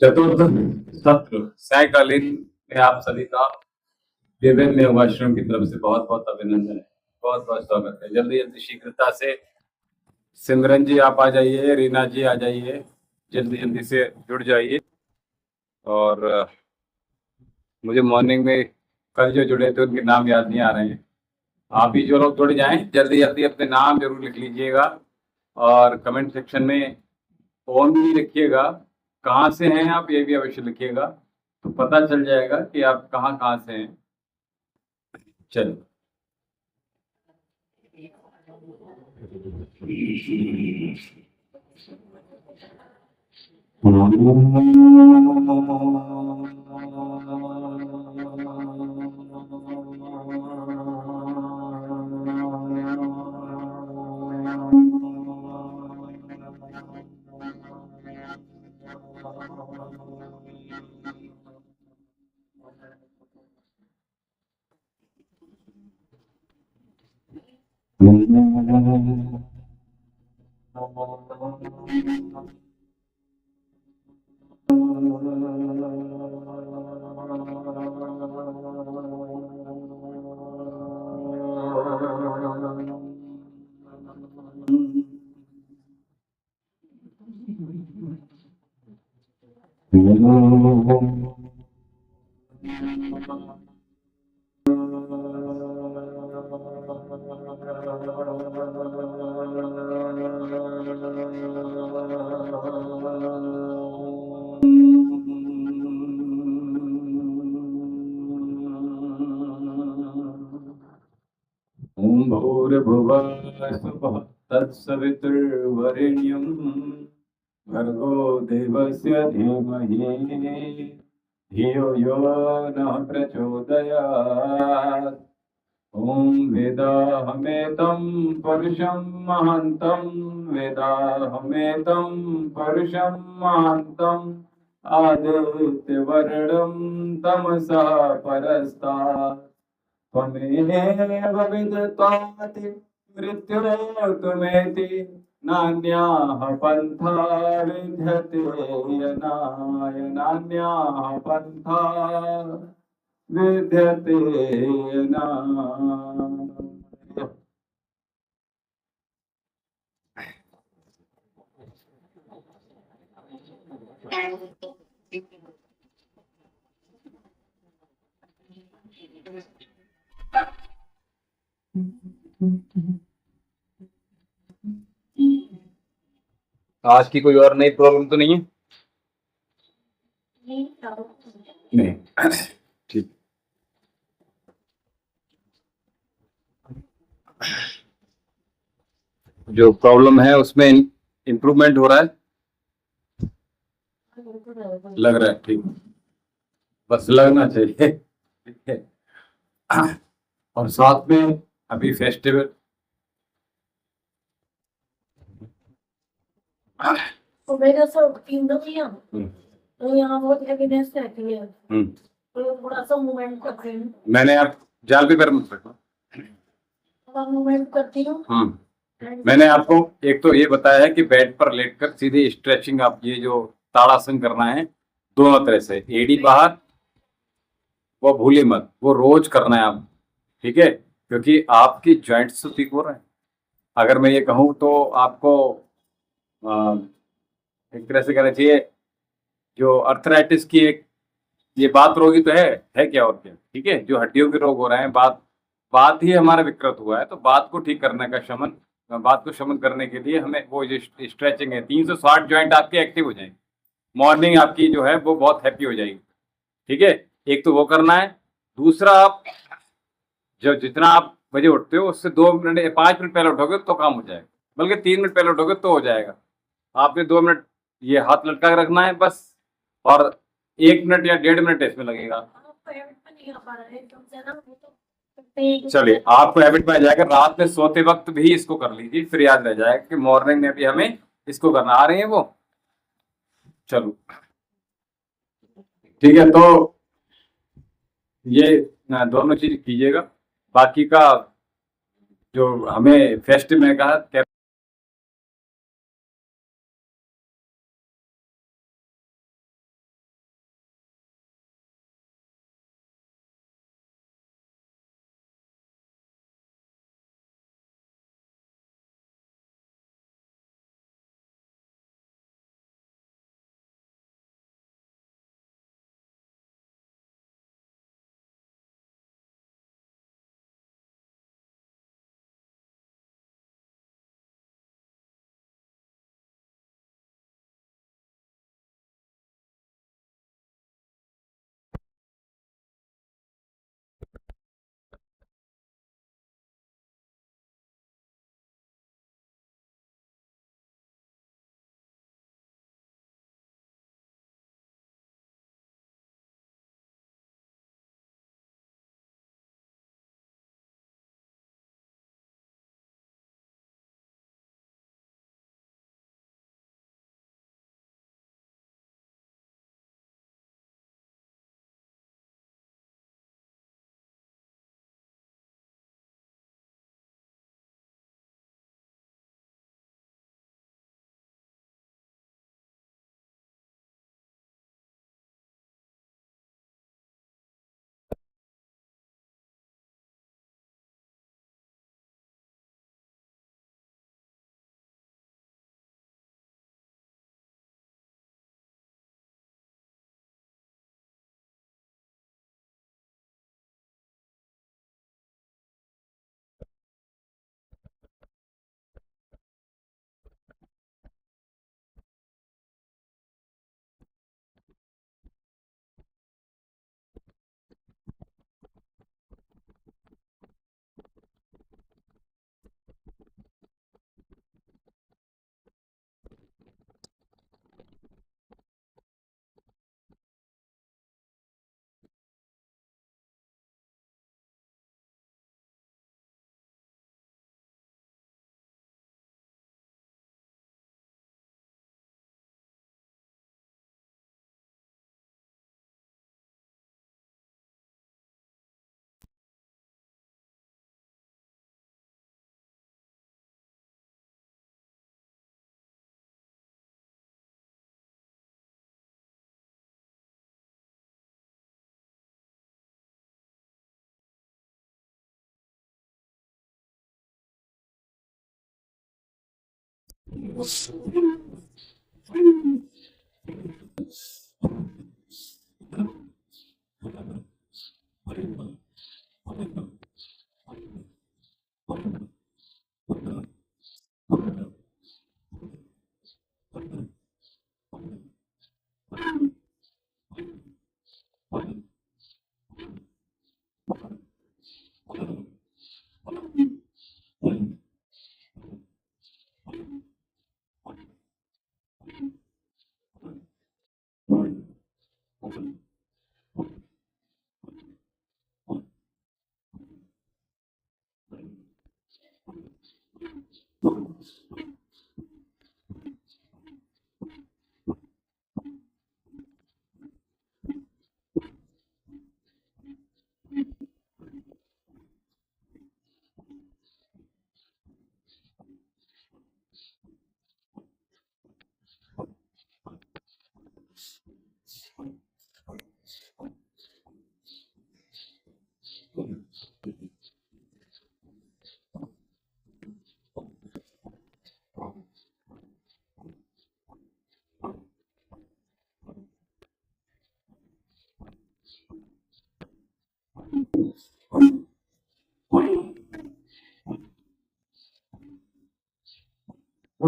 चतुर्थ सत्र सायकालीन में आप सभी का विभिन्न योगाश्रम की तरफ से बहुत बहुत अभिनंदन है, बहुत बहुत स्वागत है। जल्दी जल्दी शीघ्रता से सिमरन जी आप आ जाइए, रीना जी आ जाइए, जल्दी जल्दी से जुड़ जाइए। और मुझे मॉर्निंग में कल जो जुड़े थे उनके नाम याद नहीं आ रहे हैं। आप भी जो लोग जुड़ जाएं जल्दी जल्दी अपने नाम जरूर लिख लीजिएगा और कमेंट सेक्शन में फोन भी लिखिएगा, कहाँ से हैं आप ये भी अवश्य लिखिएगा, तो पता चल जाएगा कि आप कहाँ कहाँ से हैं। चलो ओम भूर्भुवः स्वः तत्सवितुर्वरेण्यं भर्गो देवस्य धीमहि धियो यो नः प्रचोदयात्। ओम वेदाहमेतं परुषं महान्तं वेदाहमेतं परुषं महान्तं आदित्यवर्णं तमसा परस्तात् त्वमेव विदताति मृत्योर्तुमेति नान्याः पन्था विद्यते यनाय नान्याः पन्था विद्यते यनाय। आज की कोई और नई प्रॉब्लम तो नहीं है? नहीं ठीक। जो प्रॉब्लम है उसमें इम्प्रूवमेंट हो रहा है, लग रहा है ठीक, बस लगना चाहिए। ठीक है। और साथ में अभी फेस्टिवल तो मेरे सब तो यहाँ बहुत एविडेंस रहती है, तो थोड़ा सा मूवमेंट करते हैं। मैंने आप जाल पे पैर मत रखो, मूवमेंट करती हूँ। मैंने आपको एक तो ये बताया है कि बेड पर लेटकर सीधे स्ट्रेचिंग, आप ये जो ताड़ासन करना है दोनों तरह से, एड़ी बाहर, वो भूलिए मत, वो रोज करना है आप, ठीक है, क्योंकि आपकी जॉइंट्स तो ठीक हो रहे हैं। अगर मैं ये कहूँ तो आपको एक तरह से कहना चाहिए, जो अर्थराइटिस की एक ये बात रोगी तो है क्या और क्या, ठीक है, जो हड्डियों के रोग हो रहे हैं, बात ही हमारा विकृत हुआ है, तो बात को ठीक करने का बात को शमन करने के लिए हमें वो जो स्ट्रेचिंग है, 360 जॉइंट आपके एक्टिव हो जाएंगे, मॉर्निंग आपकी जो है वो बहुत हैप्पी हो जाएगी, ठीक है। एक तो वो करना है, दूसरा आप जो जितना आप बजे उठते हो उससे 2 मिनट या 5 मिनट पहले उठोगे तो काम हो जाएगा, बल्कि 3 मिनट पहले उठोगे तो हो जाएगा। आपने 2 मिनट ये हाथ लटका के रखना है बस, और 1 मिनट या 1.5 मिनट इसमें लगेगा। चलिए आपको हैबिट में आ जाएगा, रात में सोते वक्त भी इसको कर लीजिए, फिर याद रह जाएगा कि मॉर्निंग में भी हमें इसको करना। आ रही है वो, चलो ठीक है, तो ये दोनों चीज कीजिएगा। बाकी का जो हमें फेस्ट में कहा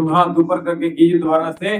हाथ ऊपर करके कीजिए दोबारा से।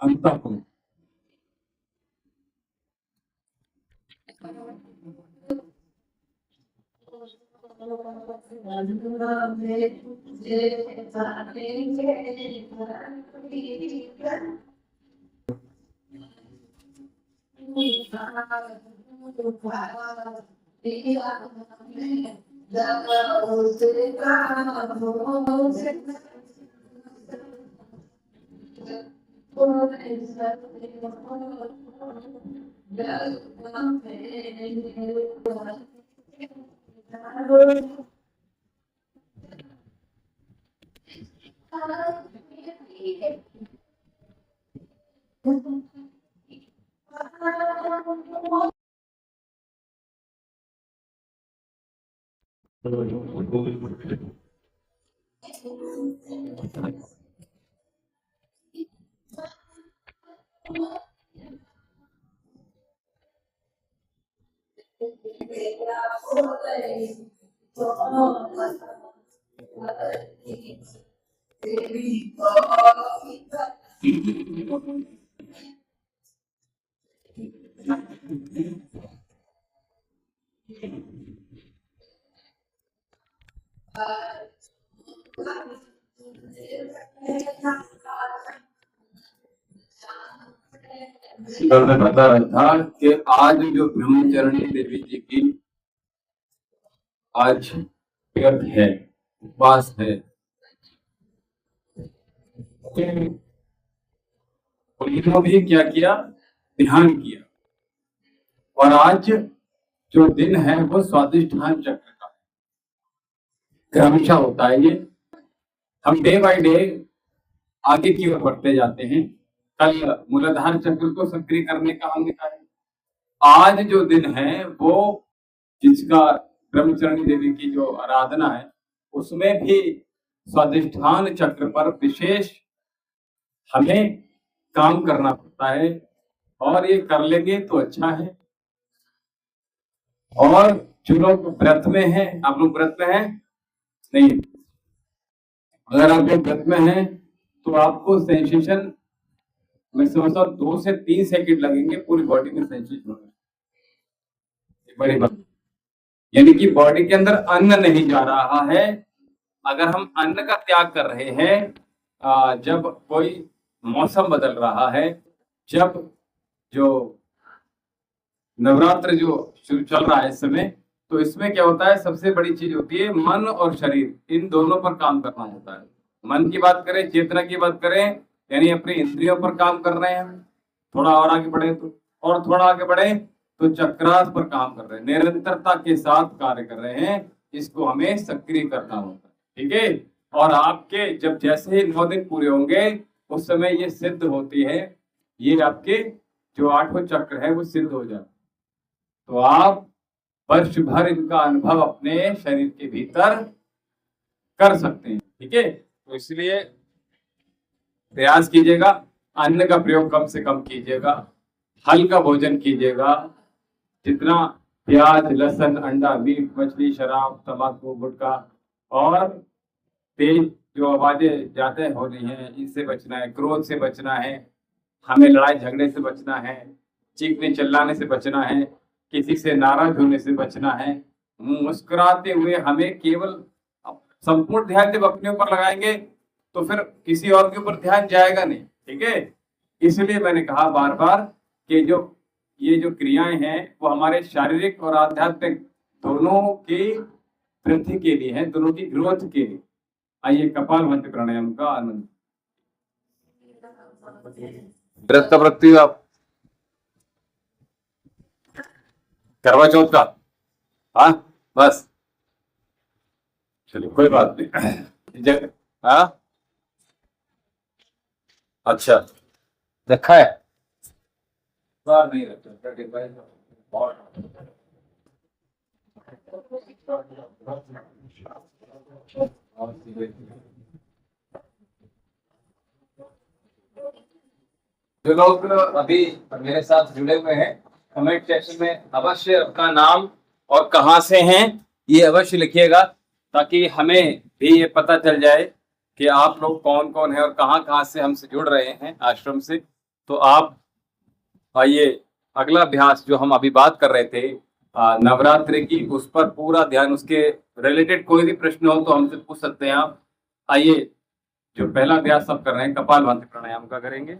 अंतःपुर मैं बता रहा था कि आज जो ब्रह्मचारिणी देवी जी की आज व्रत है, उपवास है, उन्होंने भी क्या किया, ध्यान किया। और आज जो दिन है वो स्वादिष्ठान चक्र का क्रमशः होता है। ये हम डे बाय डे आगे की ओर बढ़ते जाते हैं। कल मूलाधार चक्र को सक्रिय करने का हमने कहा। आज जो दिन है वो जिसका ब्रह्मचारिणी देवी की जो आराधना है उसमें भी स्वादिष्ठान चक्र पर विशेष हमें काम करना पड़ता है और ये कर लेंगे तो अच्छा है। और जो लोग व्रत में हैं, आप लोग व्रत में हैं नहीं? अगर आप लोग व्रत में हैं तो आपको सेंसेशन, मैं समझता हूँ 2 से 3 सेकंड लगेंगे पूरी बॉडी में सेंसेशन होने में। बड़ी बात, यानी कि बॉडी के अंदर अन्न नहीं जा रहा है। अगर हम अन्न का त्याग कर रहे हैं, जब कोई मौसम बदल रहा है, जब जो नवरात्र जो शुरू चल रहा है इस समय, तो इसमें क्या होता है, सबसे बड़ी चीज होती है मन और शरीर, इन दोनों पर काम करना होता है। मन की बात करें, चेतना की बात करें, यानी अपनी इंद्रियों पर काम कर रहे हैं, थोड़ा और आगे बढ़े तो, और थोड़ा आगे बढ़े तो चक्रास पर काम कर रहे हैं, निरंतरता के साथ कार्य कर रहे हैं। इसको हमें सक्रिय करना होता है, ठीक है। और आपके जब जैसे ही 9 दिन पूरे होंगे, उस समय ये सिद्ध होती है, ये आपके जो 8वां चक्र है वो सिद्ध हो जाता है। तो आप वर्ष भर इनका अनुभव अपने शरीर के भीतर कर सकते हैं, ठीक है। तो इसलिए प्रयास कीजिएगा, अन्न का प्रयोग कम से कम कीजिएगा, हल्का भोजन कीजिएगा, जितना प्याज, लहसुन, अंडा, मीट, मछली, शराब, तंबाकू, गुटखा और तेज जो आवाजें ज्यादा हो रही हैं, इनसे बचना है, क्रोध से बचना है, हमें लड़ाई झगड़े से बचना है, चीखने चिल्लाने से बचना है, किसी से नाराज होने से बचना है। मुस्कुराते हुए हमें केवल संपूर्ण ध्यान जब अपने ऊपर लगाएंगे तो फिर किसी और के ऊपर ध्यान जाएगा नहीं, ठीक है। इसलिए मैंने कहा बार बार कि जो ये जो क्रियाएं हैं वो हमारे शारीरिक और आध्यात्मिक दोनों की वृद्धि के लिए है, दोनों की ग्रोथ के लिए। आइए कपालभाति प्राणायाम का आनंद। व्रत कब रखती हो आप? करवा चौथ का? हाँ, बस चलिए कोई बात नहीं। हाँ, अच्छा, रखा है? बार नहीं रखता। जो लोग अभी मेरे साथ जुड़े हुए हैं, कमेंट सेक्शन में अवश्य अपना नाम और कहाँ से हैं ये अवश्य लिखिएगा, ताकि हमें भी ये पता चल जाए कि आप लोग कौन कौन है और कहाँ कहाँ से हमसे जुड़ रहे हैं आश्रम से। तो आप आइए, अगला अभ्यास जो हम अभी बात कर रहे थे नवरात्रि की, उस पर पूरा ध्यान, उसके रिलेटेड कोई भी प्रश्न हो तो हमसे पूछ सकते हैं आप। आइए, जो पहला अभ्यास आप कर रहे हैं कपालभाति प्राणायाम का करेंगे,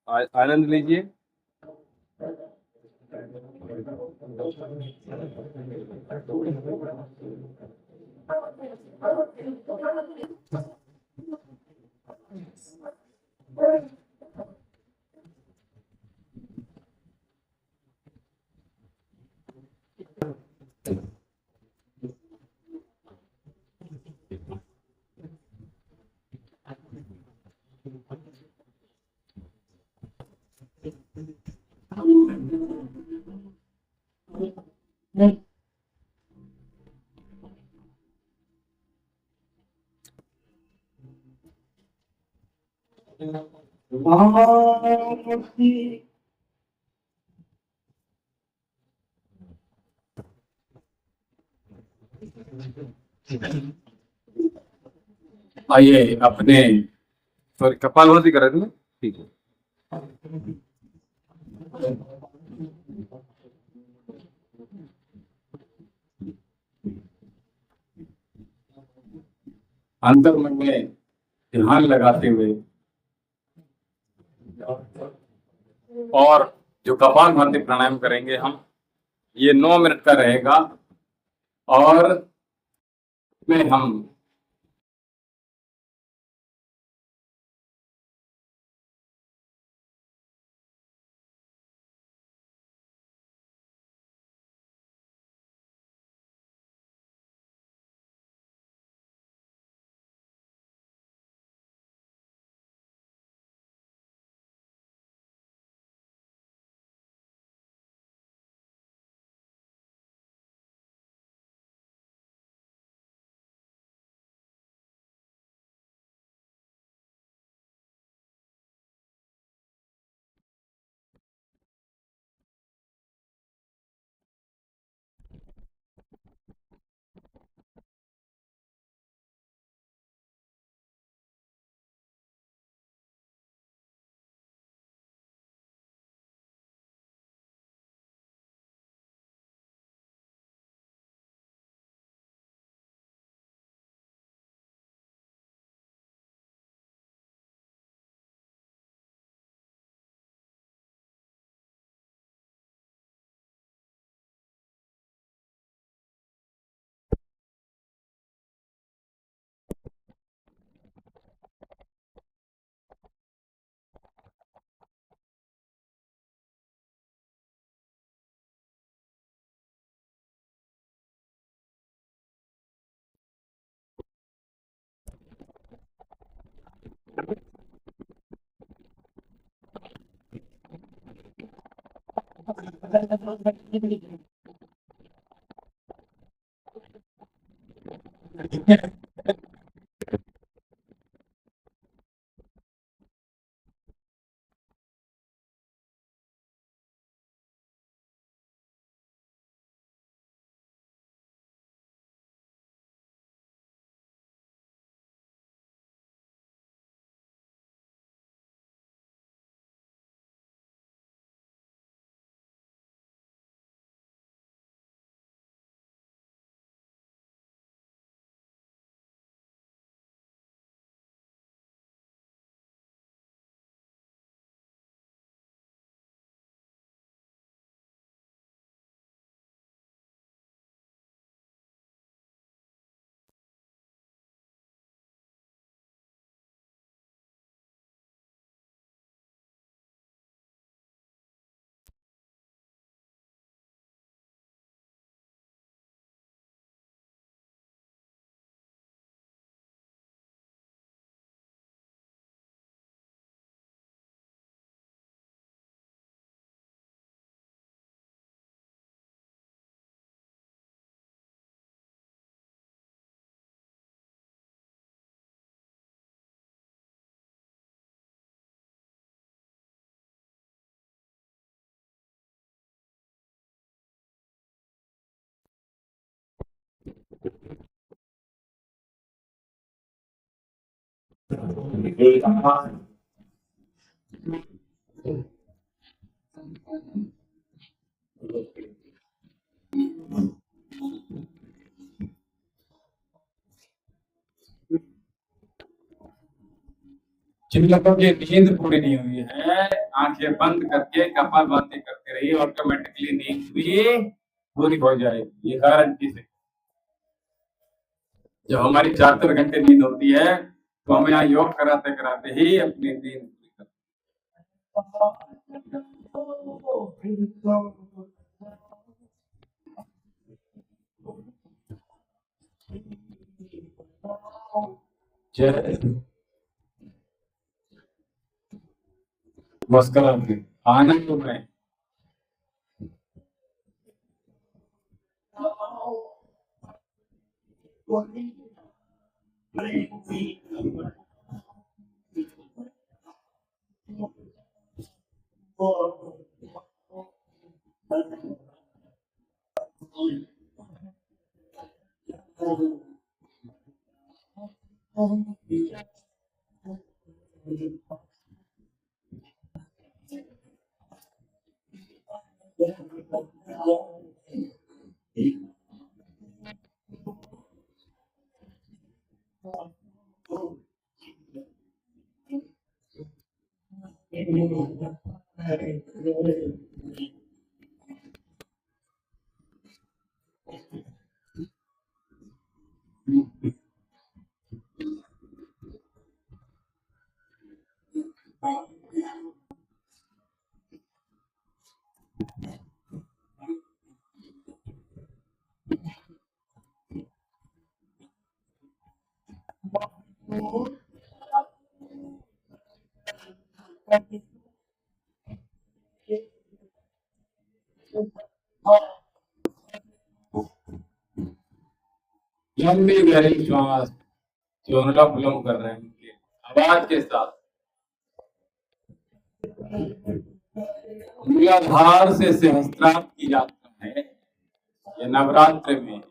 आनंद लीजिए। आइए अपने, सॉरी कपालभाति कर रहे थे, ठीक है। अंतर मन में ध्यान लगाते हुए और जो कपालभाति प्राणायाम करेंगे हम, ये 9 मिनट का रहेगा और में हम जिन लोगों की नींद पूरी नहीं हुई है, आंखें बंद करके कपालभाति करते रहिए, ऑटोमेटिकली नींद भी पूरी हो जाएगी, ये गारंटी से। जब हमारी 4-4 घंटे नींद होती है, तो हमें यहाँ योग कराते कराते ही अपनी नींद पूरी करते हैं। मस्करा आनंद में लंबी गहरी श्वास जो अनुलोम विलोम कर रहे हैं, आवाज के साथ मूलाधार से सहस्त्रार की यात्रा है, ये नवरात्र में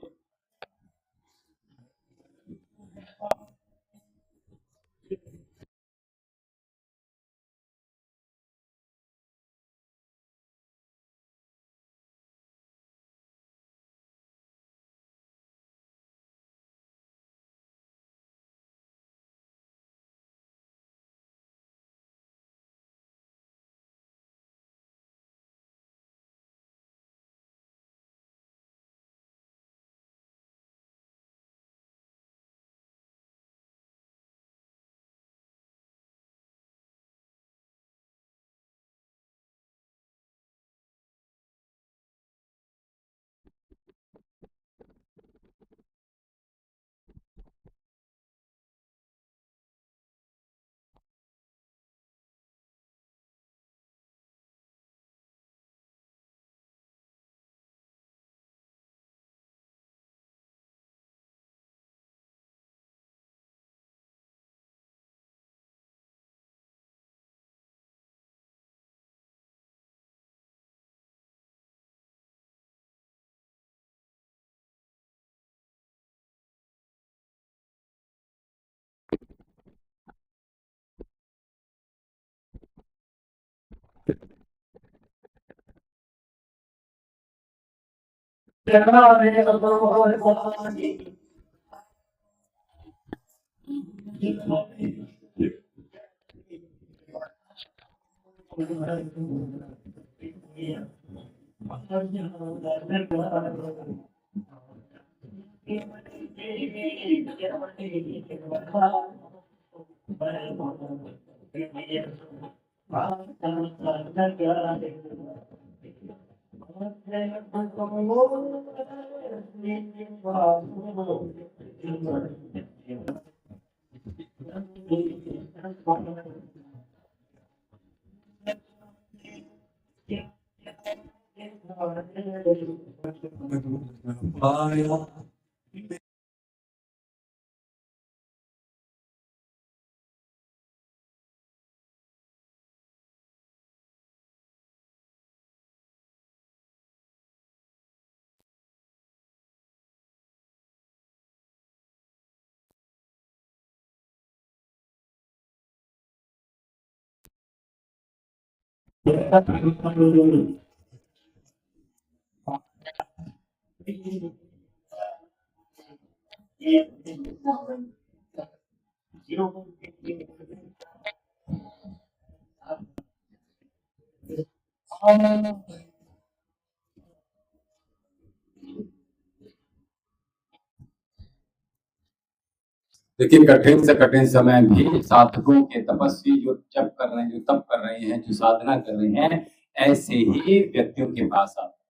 लेकिन कठिन से कठिन समय भी साधकों के तपस्वी जो जप कर रहे हैं, जो तप कर रहे हैं, जो साधना कर रहे हैं, ऐसे ही व्यक्तियों के पास आते हैं,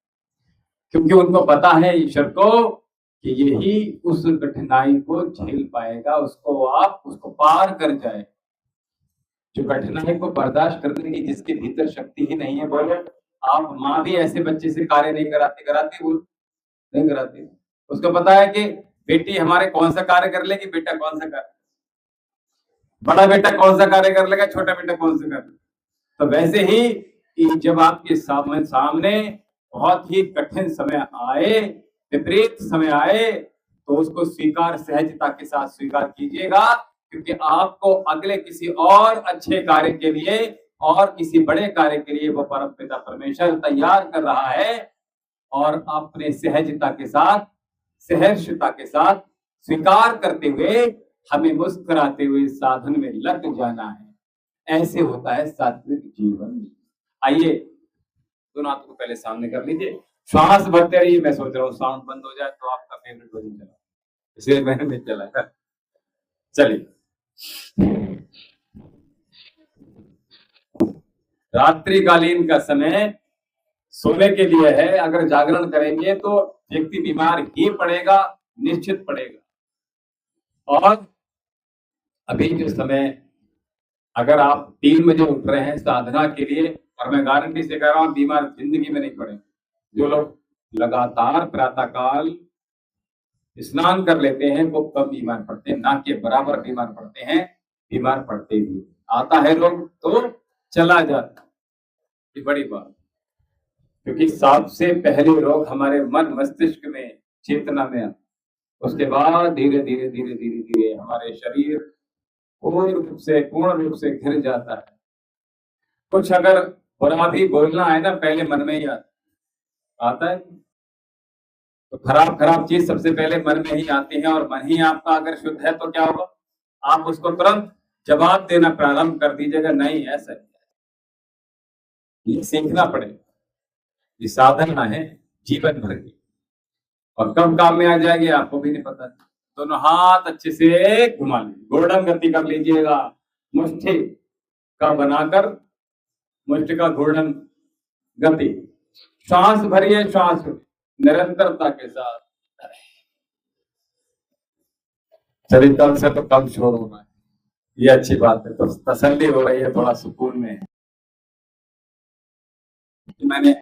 क्योंकि उनको पता है ईश्वर को कि यही उस कठिनाई को झेल पाएगा, उसको पार कर जाए। जो कठिनाई को बर्दाश्त करने की जिसके भीतर शक्ति ही नहीं है, बोले आप माँ भी ऐसे बच्चे से कार्य नहीं कराती वो नहीं कराती। उसको पता है कि बेटी हमारे कौन सा कार्य कर लेगी, बेटा कौन सा कार्य, बड़ा बेटा कौन सा कार्य कर लेगा, छोटा बेटा कौन सा कार्य। तो वैसे ही जब आपके सामने बहुत ही कठिन समय आए, विपरीत समय आए, तो उसको सहजता के साथ स्वीकार कीजिएगा, क्योंकि आपको अगले किसी और अच्छे कार्य के लिए और किसी बड़े कार्य के लिए वो परम पिता परमेश्वर तैयार कर रहा है। और अपने सहजता के साथ, सहर्षता के साथ स्वीकार करते हुए हमें मुस्कुराते हुए साधन में लग जाना है। ऐसे होता है सात्विक जीवन। आइए दोनों हाथों को पहले सामने कर लीजिए, श्वास भरते रहिए। मैं सोच रहा हूँ साउंड बंद हो जाए तो आपका फेवरेट भजन चला, इसलिए मैंने नहीं चलाया। चलिए, रात्रिकालीन का समय सोने के लिए है। अगर जागरण करेंगे तो व्यक्ति बीमार ही पड़ेगा, निश्चित पड़ेगा। और अभी जो समय, अगर आप 3 बजे उठ रहे हैं साधना के लिए, और मैं गारंटी से कह रहा हूं बीमार जिंदगी में नहीं पड़े। जो लोग लगातार प्रातःकाल स्नान कर लेते हैं वो कम बीमार पड़ते हैं, ना के बराबर बीमार पड़ते हैं, बीमार पड़ते भी। आता है रोग तो चला जाता, ये बड़ी बात। क्योंकि सबसे पहले रोग हमारे मन मस्तिष्क में, चेतना में आता, उसके बाद धीरे धीरे धीरे धीरे धीरे हमारे शरीर पूर्ण रूप से घिर जाता है। कुछ अगर बुरा भी बोलना है ना, पहले मन में ही आता है। तो खराब खराब चीज सबसे पहले मन में ही आती है, और मन ही आपका अगर शुद्ध है तो क्या होगा, आप उसको तुरंत जवाब देना प्रारंभ कर दीजिएगा, नहीं ऐसा। ये सीखना पड़ेगा, ये साधना है जीवन भर की, और कब काम में आ जाएगी आपको भी नहीं पता। दोनों हाथ अच्छे से घुमा लीजिए, घूर्णन गति कर लीजिएगा, मुष्टि का बनाकर, मुष्टि का घूर्णन गति। श्वास भरिए, श्वास निरंतरता के साथ। शरीर तल से तो कम शोर होना है, ये अच्छी बात है, तो तसल्ली हो रही है, थोड़ा सुकून में। मैंने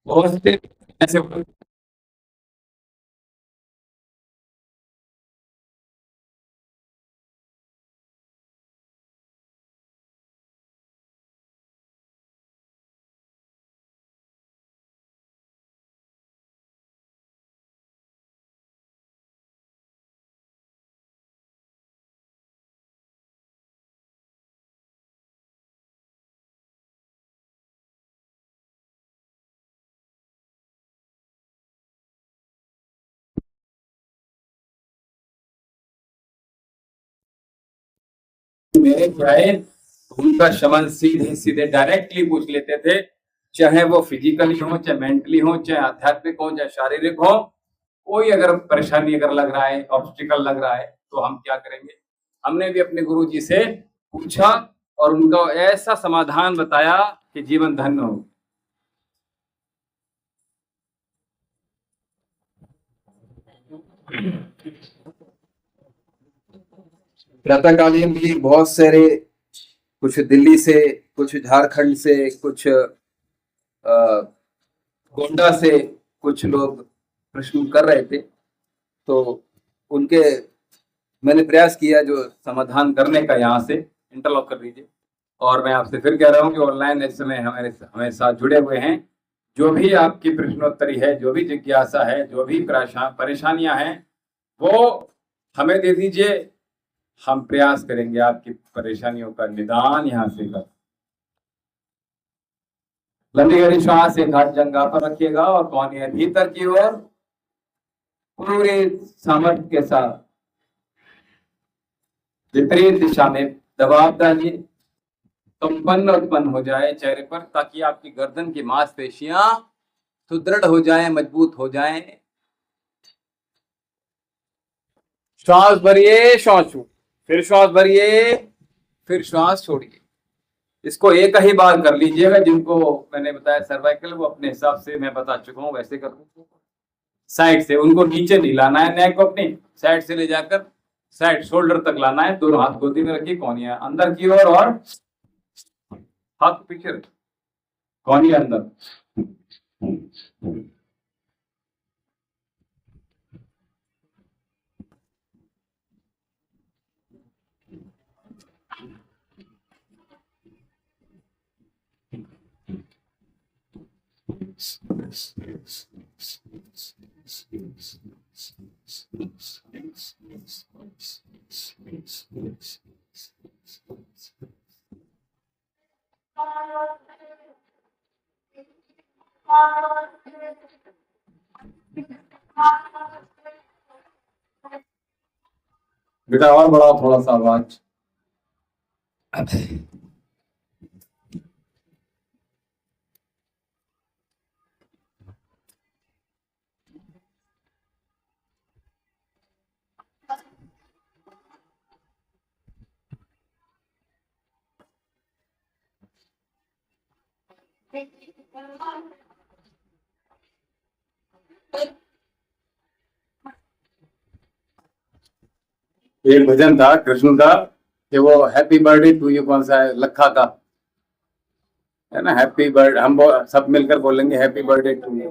बहुत से ऐसे मेरे भाई उनका शमन सीधे सीधे डायरेक्टली पूछ लेते थे, चाहे वो फिजिकली हो, चाहे मेंटली हो, चाहे आध्यात्मिक हो, चाहे शारीरिक हो। कोई अगर परेशानी अगर लग रहा है, ऑब्स्टिकल लग रहा है, तो हम क्या करेंगे। हमने भी अपने गुरु जी से पूछा और उनका ऐसा समाधान बताया कि जीवन धन्य हो। प्रातःकालीन भी बहुत सारे, कुछ दिल्ली से, कुछ झारखंड से, कुछ गोंडा से कुछ लोग प्रश्न कर रहे थे। तो उनके मैंने प्रयास किया जो समाधान करने का, यहाँ से इंटरलॉक कर दीजिए। और मैं आपसे फिर कह रहा हूँ कि ऑनलाइन इस समय हमारे साथ जुड़े हुए हैं। जो भी आपकी प्रश्नोत्तरी है, जो भी जिज्ञासा है, जो भी परेशानियां हैं, वो हमें दे दीजिए। हम प्रयास करेंगे आपकी परेशानियों का निदान यहाँ से कर। लंबी गहरी श्वास एक हाथ जंघा पर रखिएगा और कौनिया भीतर की ओर पूरे सामर्थ्य के साथ विपरीत दिशा में दबाव डालिए। कंपन उत्पन्न हो जाए चेहरे पर, ताकि आपकी गर्दन की मांसपेशियां सुदृढ़ हो जाएं, मजबूत हो जाएं। श्वास भरिए, श्वास छोड़िए, फिर श्वास भरिए, फिर श्वास छोड़िए। इसको एक ही बार कर लीजिएगा। जिनको मैंने बताया सर्वाइकल, वो अपने हिसाब से मैं बता चुका हूँ, वैसे कर साइड से। उनको नीचे नहीं लाना है, नेक को अपनी साइड से ले जाकर साइड शोल्डर तक लाना है। दोनों हाथ गोदी में रखिए, कौनिया अंदर की ओर और हाथ पीछे रखिए, कौनिया अंदर। बेटा और बड़ा थोड़ा सा आवाज। एक भजन था कृष्ण का कि वो हैप्पी बर्थडे टू यू, कौन सा है, लखा का है ना, हैप्पी बर्थडे। हम सब मिलकर बोलेंगे हैप्पी बर्थडे टू यू।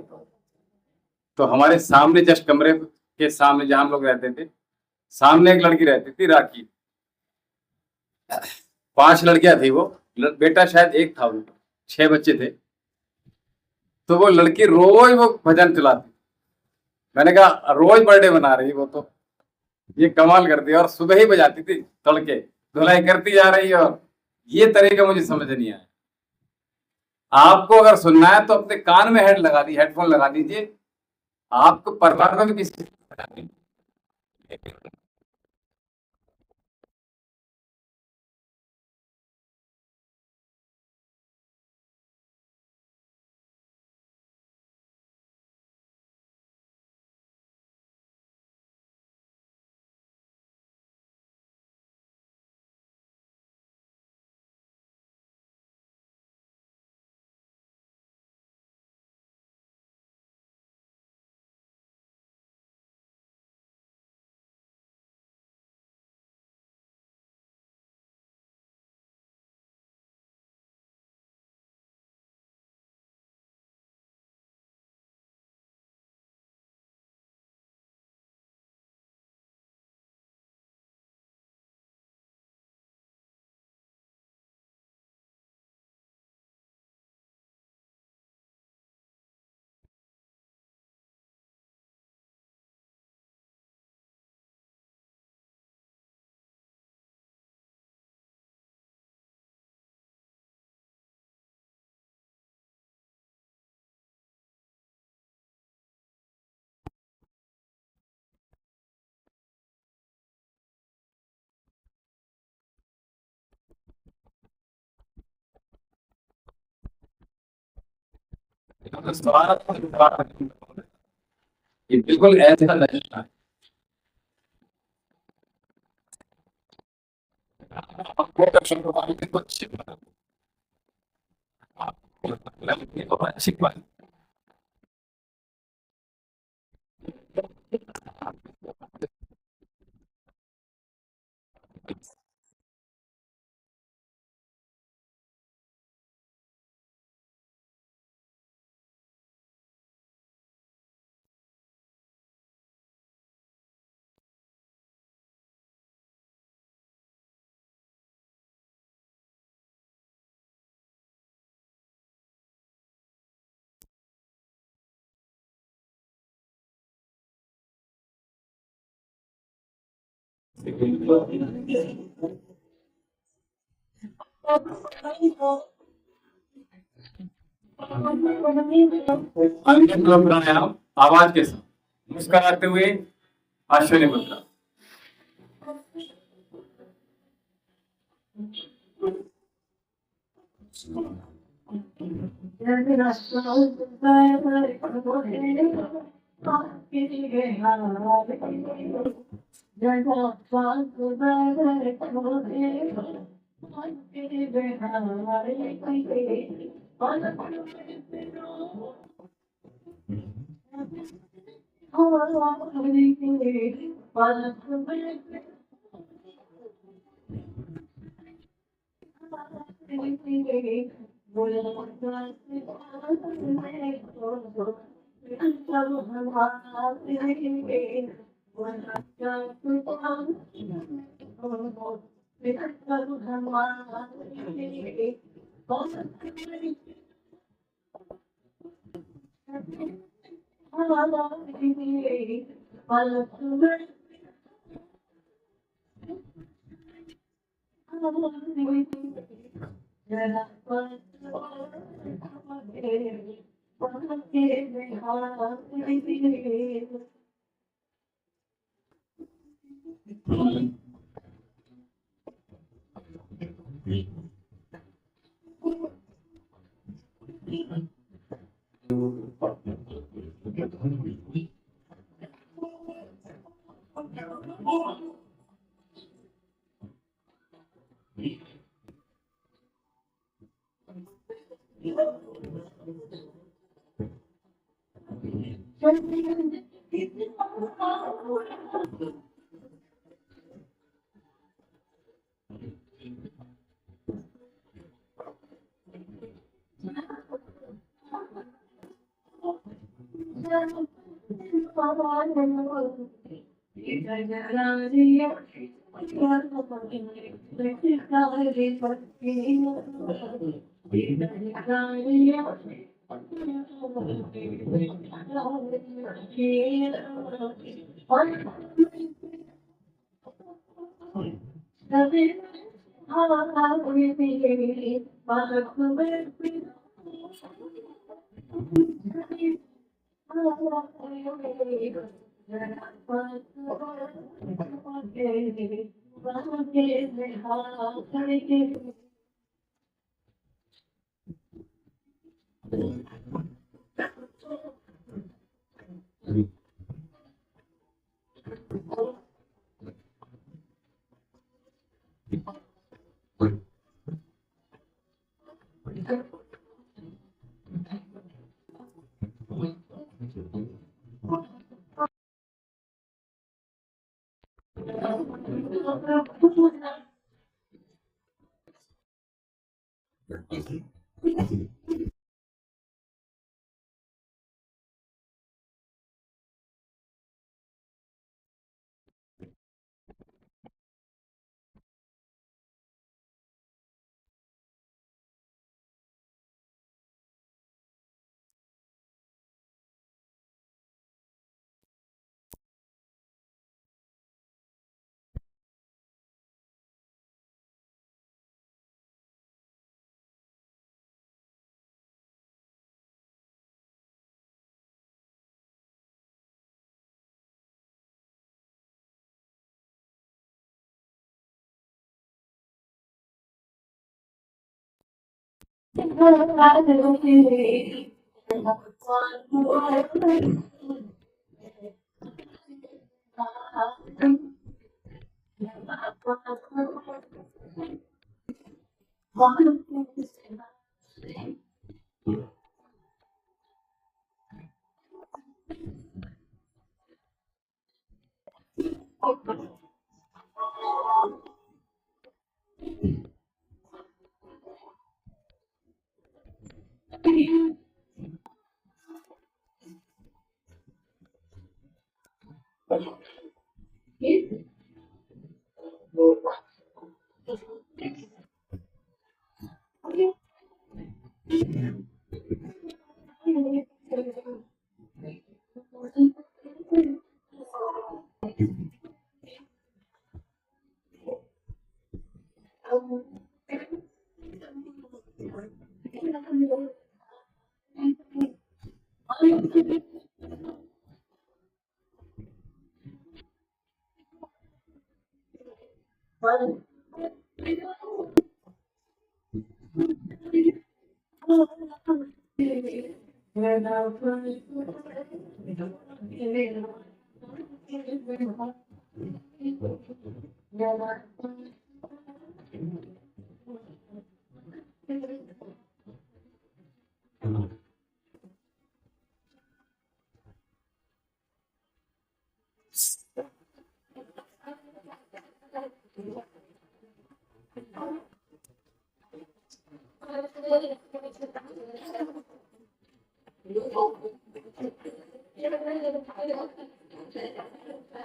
तो हमारे सामने जस्ट कमरे के सामने जहां हम लोग रहते थे, सामने एक लड़की रहती थी, राखी। 5 लड़कियां थी वो, बेटा शायद एक था, उनको 6 बच्चे थे। तो वो लड़की रोज वो भजन चलाती। मैंने कहा रोज बर्थडे मना रही वो तो, ये कमाल करती है। और सुबह ही बजाती थी, तड़के धुलाई करती जा रही है। और ये तरीका मुझे समझ नहीं आया। आपको अगर सुनना है तो अपने कान में हेडफोन लगा दीजिए। आपको परिवार में भी किसी ये बिल्कुल ऐसा नहीं है। आपको दर्शन को पानी को अच्छी बात अच्छी बात अनुलोम प्राणायाम आवाज के साथ मुस्कुराते हुए अश्विनी मुद्रा।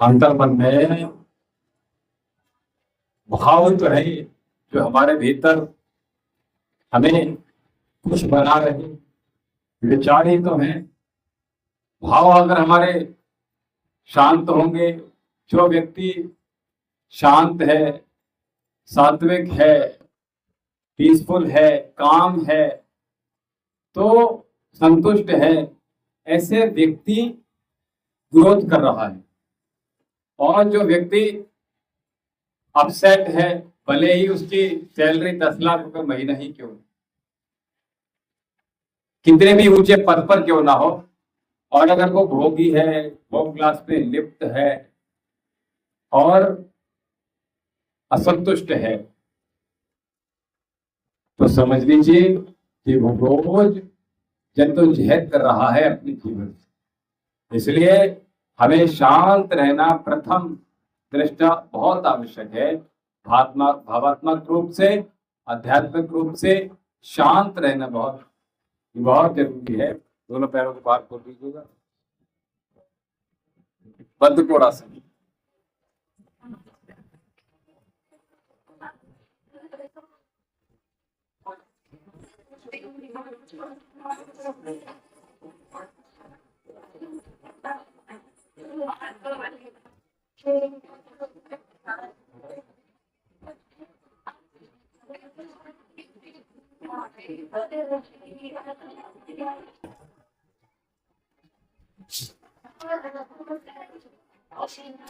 अंतर्मन में भाव तो है ही, जो हमारे भीतर हमें कुछ बना रहे, विचार ही तो हैं। भाव अगर हमारे शांत होंगे, जो व्यक्ति शांत है, सात्विक है, पीसफुल है, काम है, तो संतुष्ट है, ऐसे व्यक्ति ग्रोथ कर रहा है। और जो व्यक्ति अपसेट है, भले ही उसकी सैलरी 10 लाख रुपए महीना ही क्यों, कितने भी ऊंचे पद पर क्यों ना हो, और अगर वो भोगी है, भोग क्लास पे लिप्त है और असंतुष्ट है, तो समझ लीजिए कि वो रोज जद्दोजहद कर रहा है अपने जीवन से। इसलिए हमें शांत रहना प्रथम दृष्टा बहुत आवश्यक है। भावात्मक रूप से, आध्यात्मिक रूप से शांत रहना बहुत बहुत जरूरी है। दोनों पैरों को बाहर खोल दीजिएगा, बद्ध कोणासन।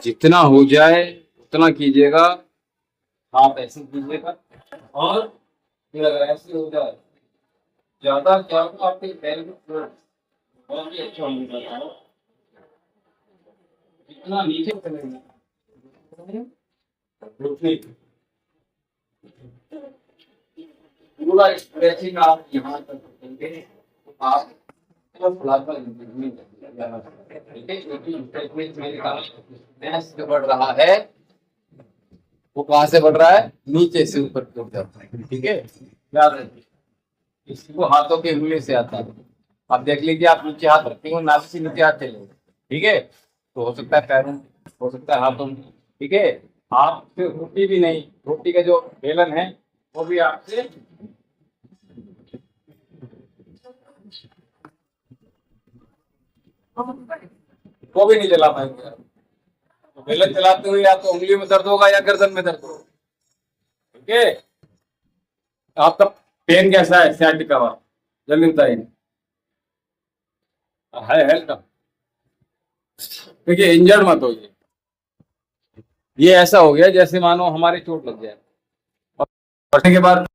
जितना हो जाए उतना कीजिएगा, आप ऐसे कीजिएगा। और फिर अगर ऐसे हो जाए ज्यादा क्या होगा, आपके पैर में बहुत ही अच्छा होगा। जितना नीचे चलेंगे पूरा स्ट्रेचिंग आप यहाँ तक करेंगे, आप बढ़ रहा है, वो कहाँ से बढ़ रहा है, नीचे से ऊपर की ओर जाता है। ठीक है, याद रखिए, इसको हाथों के उंगली से आता है। आप देख लीजिए, आप नीचे हाथ रखेंगे, नाभि से नीचे हाथ चलेंगे। ठीक है, तो हो सकता है पैरों, हो सकता है हाथों। ठीक है, आप फिर रोटी भी नहीं, रोटी का जो बेलन है वो भी आपसे वो भी नहीं चला पाएंगे। तो बेलन चलाते हुए या तो उंगली में दर्द होगा या गर्दन में दर्द होगा। ठीक है, आपका पेन कैसा है, सciatica का, जल्दी बताइए। है हेल्थ का, देखिए इंजर्ड मत होइए। ये ऐसा हो गया जैसे मानो हमारे चोट लग जाए, और पढ़ने के बाद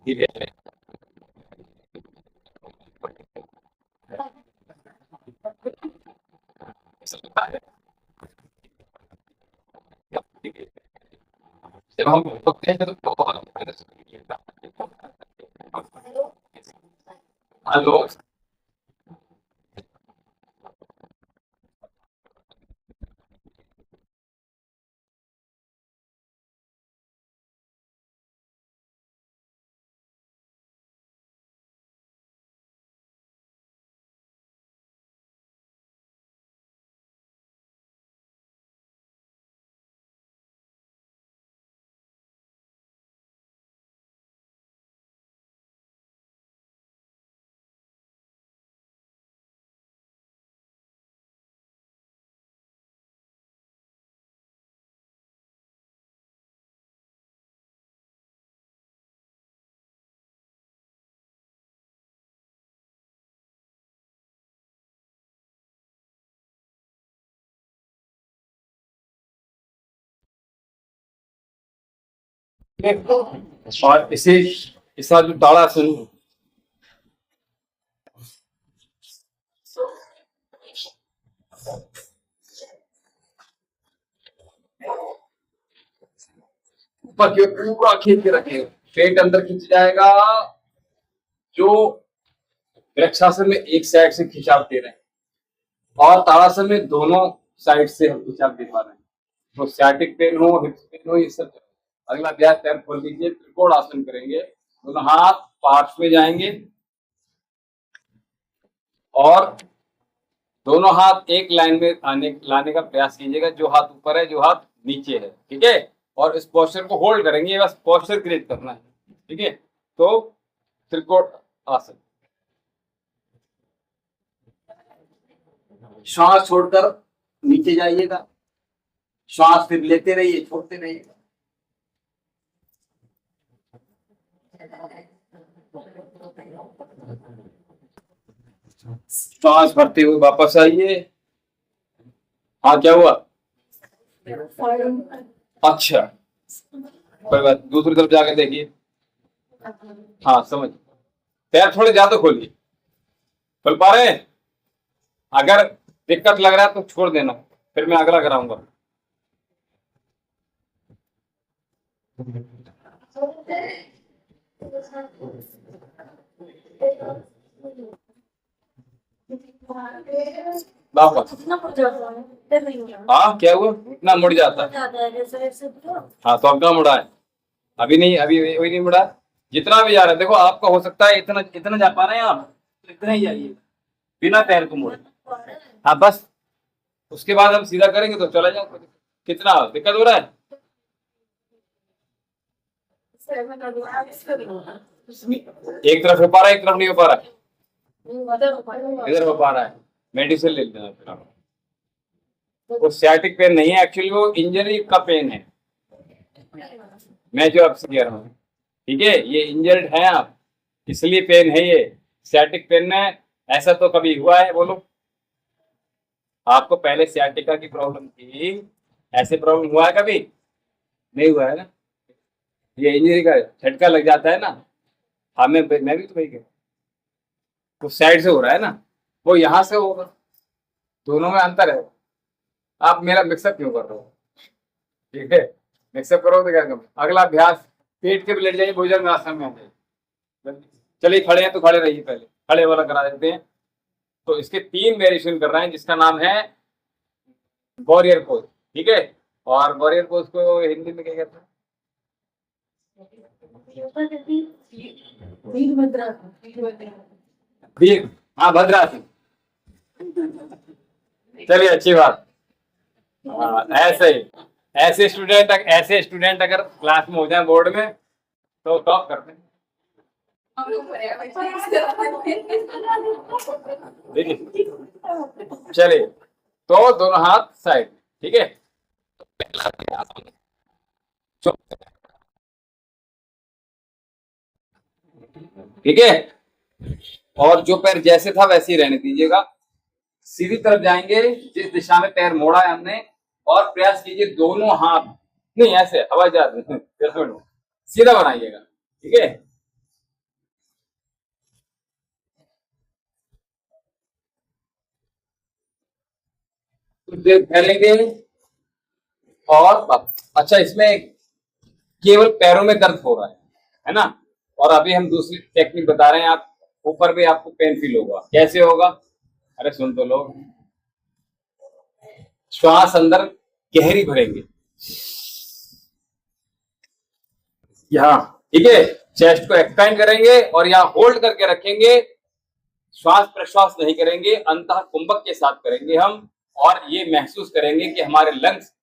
धीरे से। जब हम रुकते हैं तो हेलो, और इसे इसका जो ताड़ासन ऊपर की ओर पूरा खींच के रखें, पेट अंदर खींच जाएगा। जो वृक्षासन में एक साइड से खिंचाव दे रहे हैं और ताड़ासन में दोनों साइड से हम खिंचाव दे पा रहे हैं। तो सैटिक पेन हो, हिप्स पेन हो, ये सब। अगला अभ्यास पैर खोल लीजिए, त्रिकोण आसन करेंगे। दोनों हाथ पार्श्व में जाएंगे और दोनों हाथ एक लाइन में लाने का प्रयास कीजिएगा। जो हाथ ऊपर है, जो हाथ नीचे है, ठीक है। और इस पोस्चर को होल्ड करेंगे, बस पोस्चर क्रिएट करना है, ठीक है। तो त्रिकोण आसन, श्वास छोड़कर नीचे जाइएगा, श्वास फिर लेते रहिए, छोड़ते रहिए। श्वास भरते हुए वापस आइए। हाँ, क्या हुआ? अच्छा, कोई बात, दूसरी तरफ जाके देखिए। हाँ, समझ। पैर थोड़े ज्यादा खोलिए, खोल पा रहे हैं? अगर दिक्कत लग रहा है तो छोड़ देना, फिर मैं अगला कराऊंगा। वापस। हाँ, क्या हुआ? इतना मुड़ जाता है। हाँ, तो अब कहाँ मुड़ा है? अभी नहीं, अभी नहीं मुड़ा। जितना भी जा रहा है, देखो आपका हो सकता है इतना इतना जा पा रहे हैं आप, तो इतना ही जाइए बिना पैर को मोड़े। हाँ, बस उसके बाद हम सीधा करेंगे तो चला जाओ। कितना दिक्कत हो रहा है? एक तरफ हो पा रहा है, एक तरफ नहीं हो पा रहा है। इधर हो पा रहा है, मेडिसिन ले लेना फिर आप। वो सियाटिक पेन नहीं है, एक्चुअली वो इंजरी का पेन है। मैं जो आपसे कह रहा हूँ, ठीक है, ये इंजर्ड है आप, इसलिए पेन है ये। सियाटिक पेन में ऐसा तो कभी हुआ है? बोलो, आपको पहले सियाटिका की प्रॉब्लम थी, ऐसे प्रॉब्लम हुआ है कभी? नहीं हुआ है ना। ये इंजरी का झटका लग जाता है ना। हाँ, मैं भी तो वही कह, उस साइड से हो रहा है ना, वो यहाँ से होगा, दोनों में अंतर है। आप मेरा मिक्सअप क्यों कर रहे हो? ठीक है, मिक्सअप करो तो क्या करो। अगला अभ्यास, पेट के लेट जाइए, भुजंग आसन में आ जाइए। चलिए, खड़े हैं तो खड़े रहिए, पहले खड़े वाला करा देते हैं। तो इसके 3 वेरिएशन कर रहे हैं, जिसका नाम है वॉरियर पोज, ठीक है। और वॉरियर पोज को हिंदी में क्या कहते हैं? वीर, हाँ, भद्रासन। चलिए, अच्छी बात। ऐसे स्टूडेंट अगर क्लास में हो जाए बोर्ड में तो टॉप करते हैं। देखिए, चलिए, तो दोनों हाथ साइड, ठीक है। ठीक है, और जो पैर जैसे था वैसे ही रहने दीजिएगा। सीधी तरफ जाएंगे, जिस दिशा में पैर मोड़ा है हमने, और प्रयास कीजिए दोनों हाथ नहीं, ऐसे हवाई जहाज सीधा बनाइएगा, ठीक है। कुछ देर फैलेंगे और वापस। अच्छा, इसमें केवल पैरों में दर्द हो रहा है ना? और अभी हम दूसरी टेक्निक बता रहे हैं, आप ऊपर भी आपको पेन फील होगा। कैसे होगा? अरे सुन तो लो। श्वास अंदर गहरी भरेंगे यहाँ, ठीक है? चेस्ट को एक्सपेंड करेंगे और यहाँ होल्ड करके रखेंगे। श्वास प्रश्वास नहीं करेंगे, अंतः कुंभक के साथ करेंगे हम। और ये महसूस करेंगे कि हमारे लंग्स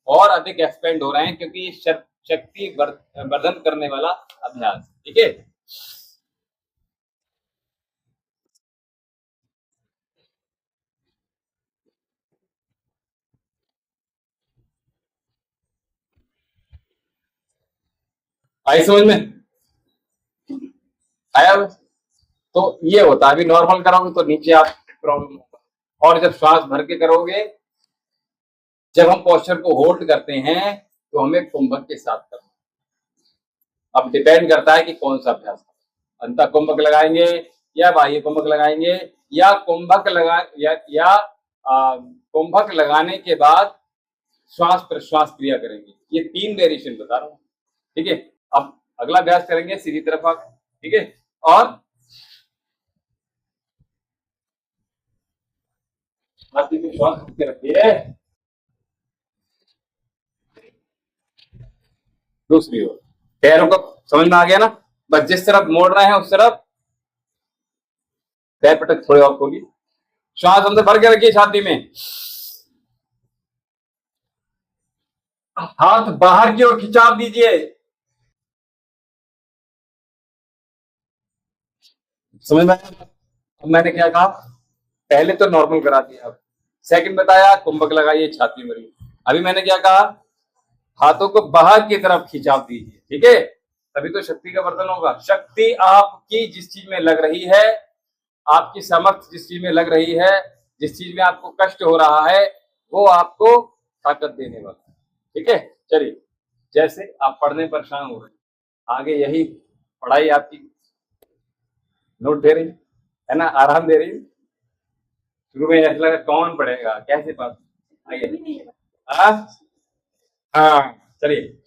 और अधिक एक्सपेंड हो रहे हैं, क्योंकि ये शक्ति वर्धन करने वाला अभ्यास, ठीक है? आई समझ में? आया? तो ये होता है। अभी नॉर्मल करोगे तो नीचे आप प्रॉब्लम होगा, और जब श्वास भर के करोगे, जब हम पोस्चर को होल्ड करते हैं तो हमें कुंभक के साथ करना। अब डिपेंड करता है कि कौन सा अभ्यास, अंतः कुंभक लगाएंगे या बाह्य कुंभक लगाएंगे, या कुंभक कुंभक लगाने के बाद श्वास प्रश्वास क्रिया करेंगे। ये 3 वेरिएशन बता रहा हूं, ठीक है? अब अगला अभ्यास करेंगे सीधी तरफ आप, ठीक है? और श्वास के रखिए। दूसरी ओर पैरों को समझ में आ गया ना? बस जिस तरफ मोड़ रहे हैं उस तरफ पैर पटक थोड़े और खोलिए। श्वास अंदर भर के रखिए छाती में। हाथ बाहर की ओर खिंचाव दीजिए। समझ में? अब मैंने क्या कहा? पहले तो नॉर्मल करा दिया, अब सेकंड बताया कुंभक लगाइए छाती में। अभी मैंने क्या कहा? हाथों को बाहर की तरफ खिंचाव दीजिए, ठीक है? तभी तो शक्ति का वर्धन होगा। शक्ति आपकी जिस चीज में लग रही है, आपकी सामर्थ्य जिस चीज में लग रही है, जिस चीज में आपको कष्ट हो रहा है, वो आपको ताकत देने वाला है, ठीक है? चलिए, जैसे आप पढ़ने परेशान हो रहे हैं, आगे यही पढ़ाई आपकी नोट दे रही है ना, आराम दे रही है। शुरू में ऐसा लगा कौन पढ़ेगा, कैसे पास, आइए। हाँ, चलिए,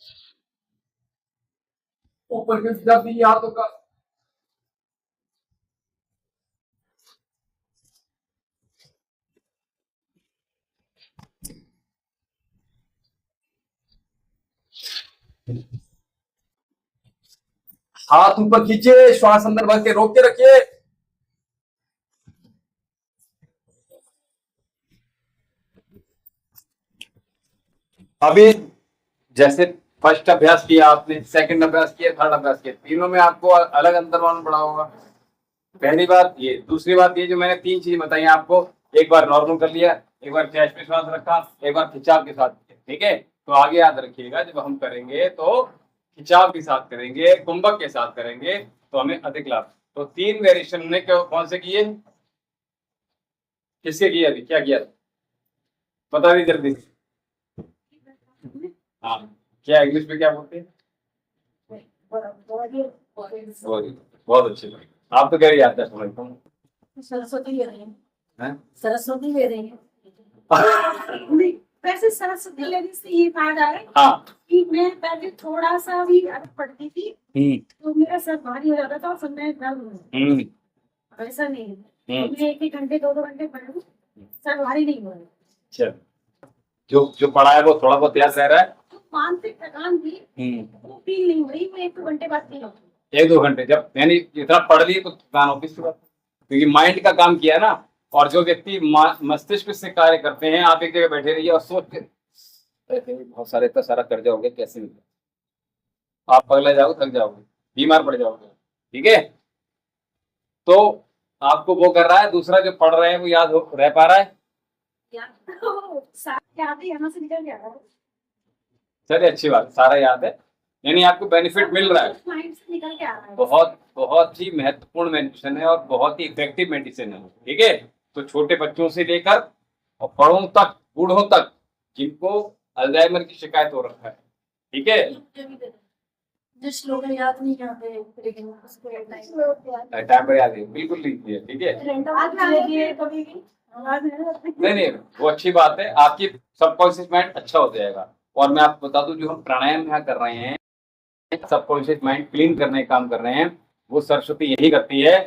ऊपर के सीधा भी हाथों का। हाथ ऊपर खींचे, श्वास अंदर भर के रोक के रखिए। अभी जैसे फर्स्ट अभ्यास किया आपने, सेकंड अभ्यास किया, थर्ड अभ्यास किया, तीनों में आपको अलग अंतर मालूम पड़ा होगा। पहली बात ये, दूसरी बात ये, जो मैंने 3 चीज बताई आपको, एक बार नॉर्मल कर लिया, एक बार चेस्ट पे श्वास रखा, एक बार खिंचाव के साथ किया, ठीक है? तो आगे याद रखिएगा, जब हम करेंगे तो खिंचाव के साथ करेंगे, कुंभक के साथ करेंगे, तो हमें अधिक लाभ। तो 3 वेरिएशन ने कौन से किए, किसके किया, अभी क्या किया, बता दी जल्दी से। हाँ, क्या इंग्लिश में क्या बोलते हैं? बहुत अच्छी बात, आप तो कह रही आता है, समझता हूँ। सरस्वती ले रही है, हैं? सरस्वती ले रही है। नहीं, वैसे सरस्वती लेने से ये फायदा है हाँ, कि मैं पहले थोड़ा सा भी अगर पढ़ती थी तो मेरा सर भारी हो जाता था और सुनने में दर्द होता। ऐसा नहीं है, तो मैं 1-1 घंटे 2-2 घंटे पढ़ूं, सर भारी नहीं हो रहा। अच्छा, जो पढ़ा है वो थोड़ा बहुत याद रह रहा है। तो मानसिक थकान भी वो फील नहीं हो रही, मैं 1-2 घंटे बाद फील होती। 1-2 घंटे जब यानी इतना पढ़ लिए तो थकान होगी इसके बाद, क्योंकि माइंड का काम किया ना। और जो व्यक्ति मस्तिष्क से कार्य करते हैं, आप एक जगह बैठे रहिए और सोच के बहुत सारे, इतना सारा कर जाओगे, कैसे मिलेगा? आप पगला जाओगे, थक जाओगे, बीमार पड़ जाओगे, ठीक है? तो आपको वो कर रहा है, दूसरा जो पढ़ रहे हैं वो याद रह पा रहा है। यहाँ से निकल गया। चलिए, अच्छी बात, सारा याद है, यानी आपको बेनिफिट मिल रहा है। माइंड से निकल के आ रहा है। बहुत बहुत ही महत्वपूर्ण मेडिसिन है और बहुत ही इफेक्टिव मेडिसिन है, ठीक है? तो छोटे बच्चों से लेकर और बड़ों तक, बूढ़ों तक, जिनको अल्जाइमर की शिकायत हो रखा है, ठीक है? जो श्लोक याद नहीं आते लेकिन उसको टाइम पर याद है, बिल्कुल लीजिए, ठीक है। कभी भी नहीं नहीं, वो अच्छी बात है, आपकी सबकॉन्शियस माइंड अच्छा हो जाएगा। और मैं आपको बता दूं, जो हम प्राणायाम यहाँ कर रहे हैं, सबकॉन्शियस माइंड क्लीन करने का काम कर रहे हैं, वो सरस्वती यही करती है।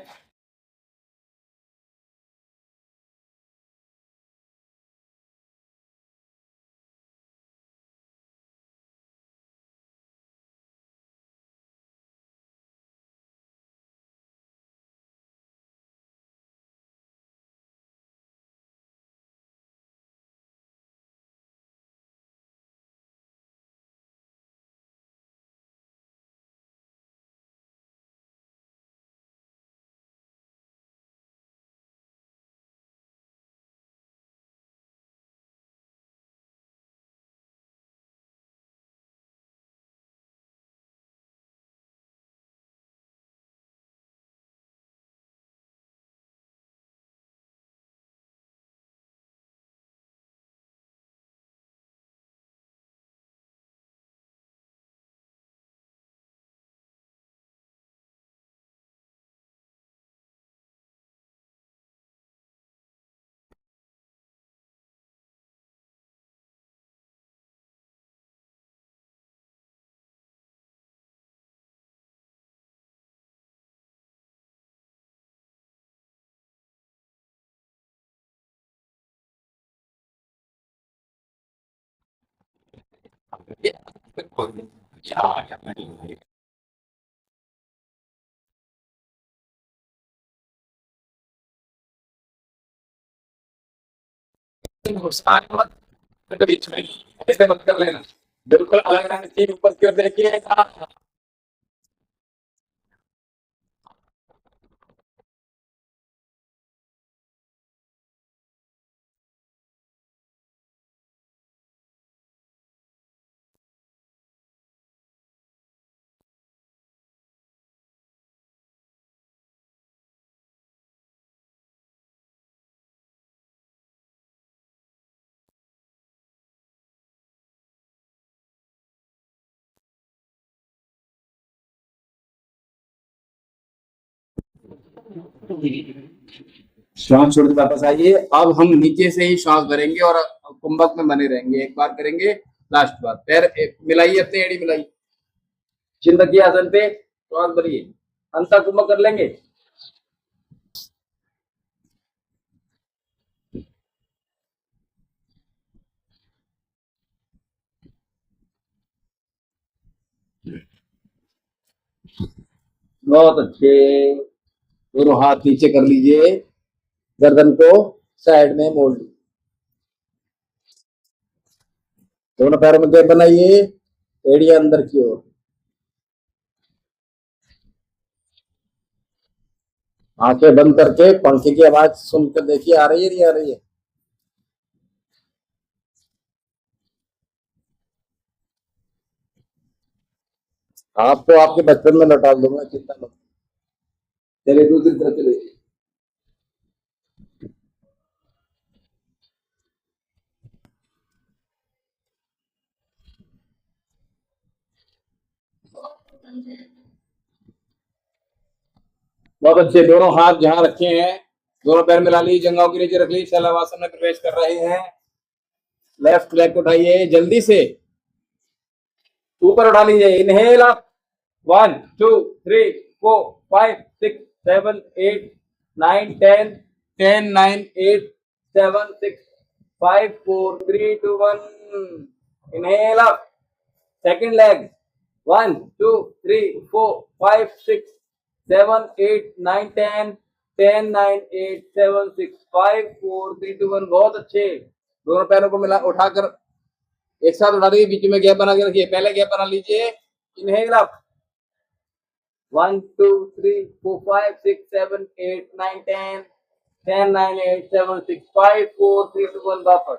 बीच में ऐसे मत कर लेना, बिल्कुल अलग रहना चाहिए, ऊपर की ओर देखिए। श्वास छोड़ के वापस आइए। अब हम नीचे से ही श्वास भरेंगे और कुंभक में बने रहेंगे। एक बार करेंगे, लास्ट बार। पैर मिलाइए, अपने एड़ी मिलाइए, चिन्ह रखिए आसन पे, श्वास भरिए, अंतर कुंभक कर लेंगे। बहुत अच्छे। दोनों हाथ नीचे कर लीजिए, गर्दन को साइड में मोड़ लीजिए, दोनों पैरों में गैप बनाइए, एड़ी अंदर की ओर। आंखें बंद करके पंखे की आवाज सुनकर देखिए, आ रही है नहीं आ रही है। आपको आपके बचपन में लौटा दूंगा, चिंता मत। चलिए दूसरी तरफ चले। बहुत अच्छे। दोनों हाथ जहां रखे हैं, दोनों पैर मिला लीजिए, जंघाओं के नीचे रख लीजिए, शलभासन में प्रवेश कर रहे हैं। लेफ्ट लेग उठाइए जल्दी से, ऊपर उठा लीजिए। Inhale up, 1 2 3 4 5 6 7 8 9 10 10 9 8 7 6 5 4 3 2 1। Inhale up, second leg, 1 2 3 4 5 6 7 8 9 10 10 9 8 7 6 5 4 3 2 1। बहुत अच्छे। दोनों पैरों को मिला उठाकर एक साथ उठा दीजिए, बीच में गैप बना के रखिए। पहले गैप बना लीजिए, इनहेल अप, 1 2 3 4 5 6 7 8 9 10 10 9 8 7 6 5 4 3 2 1। वापस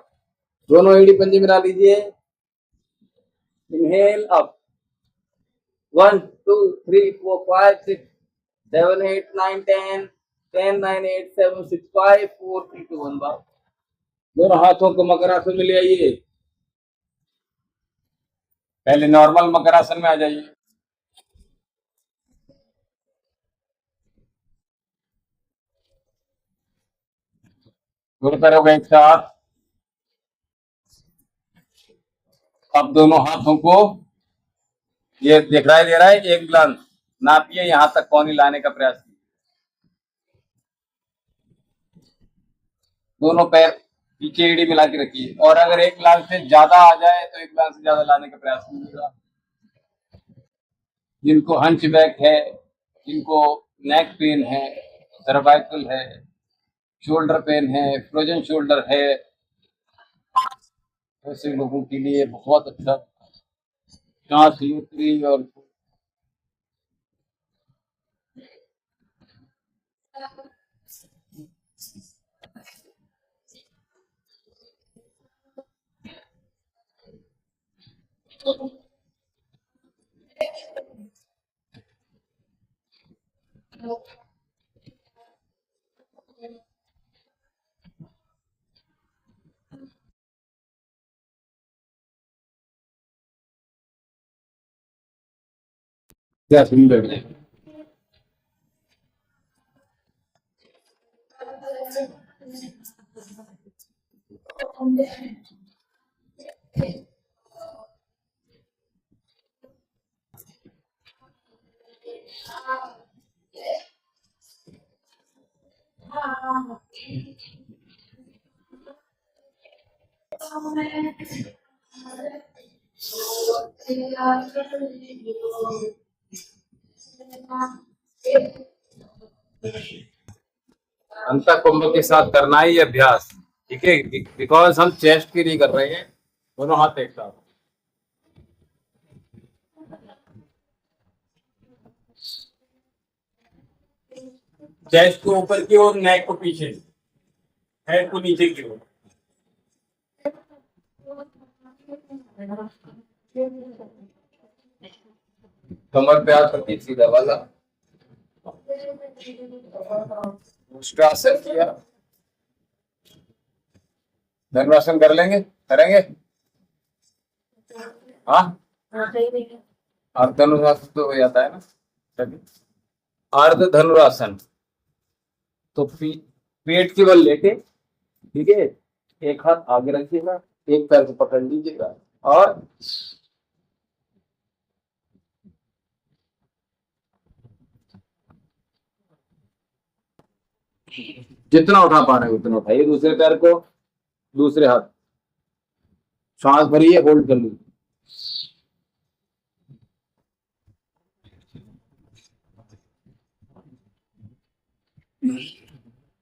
दोनों एड़ी पंजे मिला लीजिए, इनहेल अप, 1 2 3 4 5 6 7 8 9 10 10 9 8 7 6 5 4 3 2 1। वापस दोनों हाथों को मकरासन में ले आइए। पहले नॉर्मल मकरासन में आ जाइए। दोनों पैरों को एक साथ। अब दोनों हाथों को, ये दिखाई दे रहा है, एक ग्लांस नापिए, यहां तक पौनी लाने का प्रयास कीजिए। दोनों पैर पीछे एड़ी मिला के रखिए, और अगर एक ग्लांस से ज्यादा आ जाए तो एक ग्लांस से ज्यादा लाने का प्रयास कीजिएगा। जिनको हंच बैक है, जिनको नेक पेन है, सर्वाइकल है, शोल्डर पेन है, फ्रोजन शोल्डर है, ऐसे लोगों के लिए बहुत अच्छा सांस यूत्री और क्या सुंदर है। अंतः कुंभ के साथ करना ही अभ्यास, ठीक है, बिकॉज हम चेस्ट के लिए कर रहे हैं। दोनों हाथ एक साथ, चेस्ट को ऊपर की ओर, नेक को पीछे, हेड को नीचे की ओर। कमर पे हाथ रखिए, सीधा वाला मुष्टासन किया। धनुरासन कर लेंगे, करेंगे। हाँ, अर्ध धनुरासन तो हो जाता है ना। अर्ध धनुरासन तो पेट के बल लेके, ठीक है, एक हाथ आगे रखिएगा, एक पैर को पकड़ लीजिएगा, और जितना उठा पा रहे हैं उतना उठाइए। दूसरे पैर को, दूसरे हाथ, सांस भरिए, होल्ड कर लीजिए।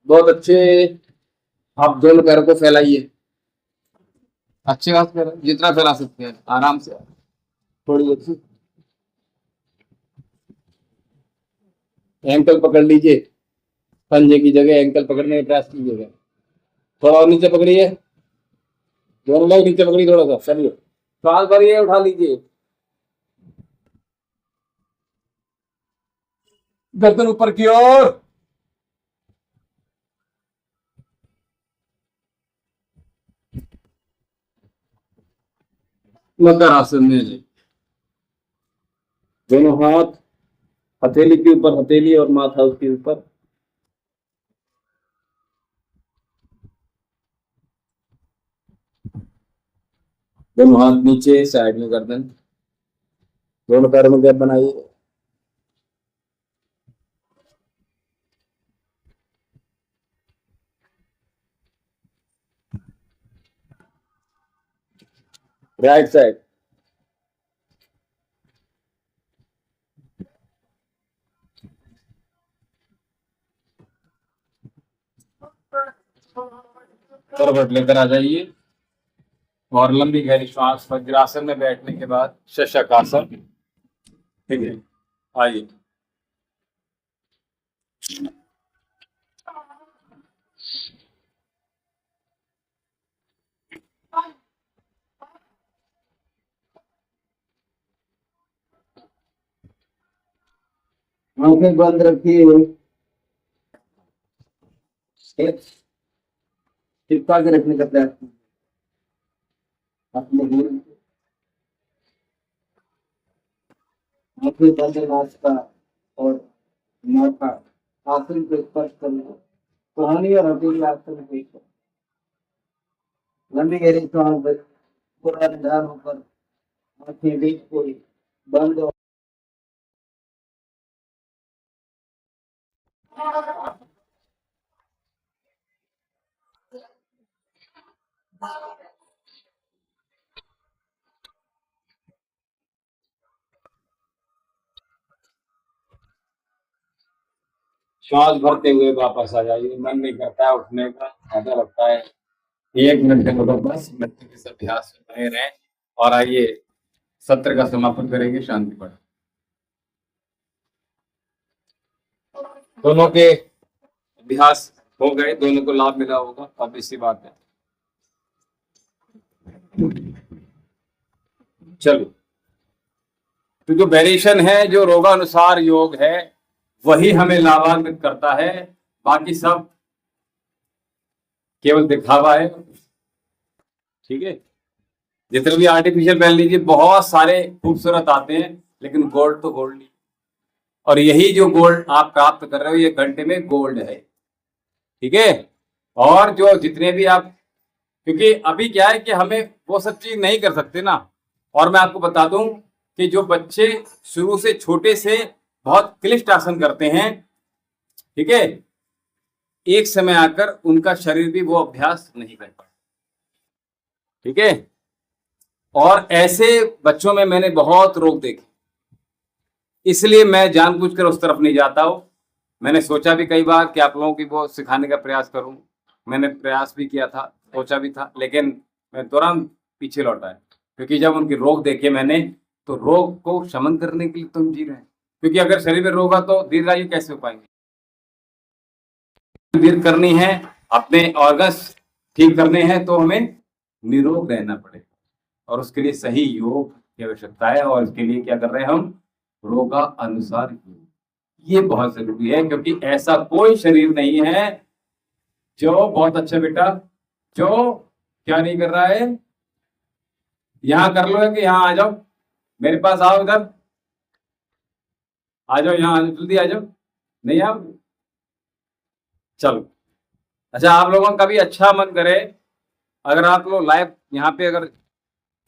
बहुत अच्छे। आप दोनों पैरों को फैलाइए, अच्छे हाथ फैला, जितना फैला सकते हैं आराम से, थोड़ी अच्छी। एंकल पकड़ लीजिए, पंजे की जगह एंकल पकड़ने का प्रयास कीजिएगा। थोड़ा और नीचे पकड़िए, दोनों लोग नीचे पकड़िए, थोड़ा सा चलिए, सांस भरिए, उठा लीजिए। गर्दन ऊपर की ओर, मकर आसन में दोनों हाथ हथेली के ऊपर, हथेली और माथा उसके ऊपर। दोनों हाथ नीचे, साइड में गर्दन, दोनों पैरों में गैप बनाइए। राइट साइड, करवट लेकर आ जाइए, और लंबी गहरी श्वास। वज्रासन में बैठने के बाद शशक आसन, ठीक है, आइए। आंखें बंद रखिए, चिपका के रखने का प्रयास कीजिए अपने दिल। आंखें बंद, नाचता और माथा आसन को स्पर्श करें, पुरानी और हथेली आसन को लंबी गहरी सांस भरें, पूरा निधार होकर आंखें बिल्कुल बंद हो। श्वास भरते हुए वापस आ जाइए। मन नहीं करता है उठने का, ऐसा लगता है 1 मिनट के मतलब बस मृत्यु के अभ्यास में बने रहें। और आइए सत्र का समापन करेंगे शांति पाठ। दोनों के अभ्यास हो गए, दोनों को लाभ मिला होगा, obvious सी बात है। चलो, तो जो वेरिएशन है, जो रोगानुसार योग है, वही हमें लाभान्वित करता है। बाकी सब केवल दिखावा है। ठीक है, जितने भी आर्टिफिशियल पहन लीजिए, बहुत सारे खूबसूरत आते हैं, लेकिन गोल्ड तो गोल्ड नहीं। और यही जो गोल्ड आप प्राप्त कर रहे हो, ये घंटे में गोल्ड है। ठीक है, और जो जितने भी आप, क्योंकि अभी क्या है कि हमें वो सब चीज नहीं कर सकते ना। और मैं आपको बता दूं कि जो बच्चे शुरू से छोटे से बहुत क्लिष्ट आसन करते हैं, ठीक है, एक समय आकर उनका शरीर भी वो अभ्यास नहीं कर पाता। ठीक है, और ऐसे बच्चों में मैंने बहुत रोग देखे, इसलिए मैं जानबूझकर उस तरफ नहीं जाता हूं। मैंने सोचा भी कई बार कि आप लोगों की वो सिखाने का प्रयास करूं, मैंने प्रयास भी किया था, सोचा भी था, लेकिन मैं तुरंत पीछे लौटा है। क्योंकि जब उनके रोग देखे मैंने, तो रोग को शमन करने के लिए तुम जी रहे हैं। क्योंकि अगर शरीर में रोग है तो दीर्घायु कैसे हो पाएंगे? दीर्घ करनी है, अपने ऑर्गन्स ठीक करने हैं, तो हमें निरोग रहना पड़ेगा। और उसके लिए सही योग की आवश्यकता है। और इसके लिए क्या कर रहे हैं हम? रोगा अनुसार योग, ये बहुत जरूरी है। क्योंकि ऐसा कोई शरीर नहीं है जो, बहुत अच्छा बेटा, जो क्या नहीं कर रहा है। यहां कर लो, है कि यहां आ जाओ, मेरे पास आओ, इधर आ जाओ, यहां आ जाओ, जल्दी आ जाओ। नहीं आओ, चलो। अच्छा, आप लोगों का भी अच्छा मन करे, अगर आप लोग लाइव यहाँ पे अगर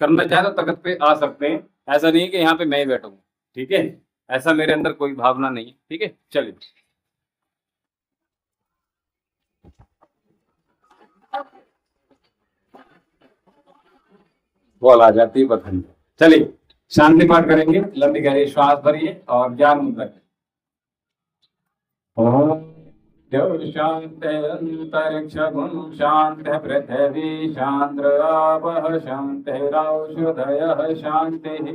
करना चाहे तो तख्त पे आ सकते हैं। ऐसा नहीं है कि यहाँ पे मैं ही बैठूंगा। ठीक है, ऐसा मेरे अंदर कोई भावना नहीं है। ठीक है, चलिए। बॉल आ जाती है बथन। चलिए, शांति पाठ करेंगे। लंबी गहरी श्वास भरिए और ज्ञान मुद्रा करें। ओम शांत अंतरिक्ष गुण शांत पृथ्वी शांत आपः शांतिरौषधयः शांतिः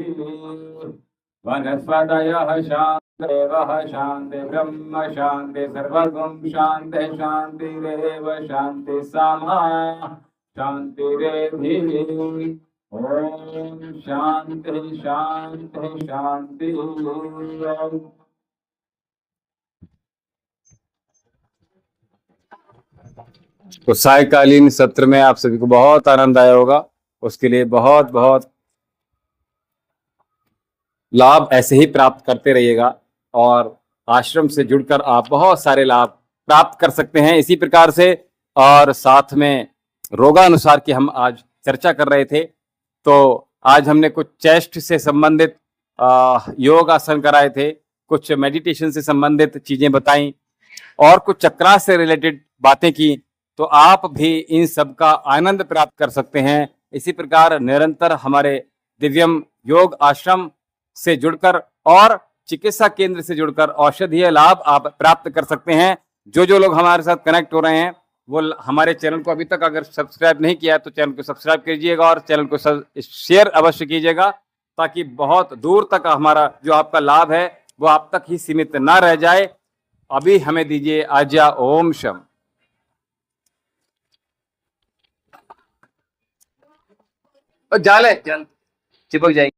वनस्पतयः शान्तिरेव शांति ब्रह्म शांति सर्वगुण शांति शांतिरेव शांति सामा शांतिरेधि। ओम शांति शांति शांति। तो सायकालीन सत्र में आप सभी को बहुत आनंद आया होगा। उसके लिए बहुत बहुत लाभ ऐसे ही प्राप्त करते रहिएगा। और आश्रम से जुड़कर आप बहुत सारे लाभ प्राप्त कर सकते हैं इसी प्रकार से। और साथ में रोगानुसार की हम आज चर्चा कर रहे थे। तो आज हमने कुछ चेस्ट से संबंधित योग आसन कराए थे, कुछ मेडिटेशन से संबंधित चीजें बताई, और कुछ चक्रासन से रिलेटेड बातें की। तो आप भी इन सब का आनंद प्राप्त कर सकते हैं। इसी प्रकार निरंतर हमारे दिव्यम योग आश्रम से जुड़कर और चिकित्सा केंद्र से जुड़कर औषधीय लाभ आप प्राप्त कर सकते हैं। जो लोग हमारे साथ कनेक्ट हो रहे हैं, वो हमारे चैनल को अभी तक अगर सब्सक्राइब नहीं किया तो चैनल को सब्सक्राइब कीजिएगा और चैनल को शेयर अवश्य कीजिएगा, ताकि बहुत दूर तक हमारा जो आपका लाभ है वो आप तक ही सीमित ना रह जाए। अभी हमें दीजिए आज्ञा। ओम शम। जाल है, चिपक जाएगी।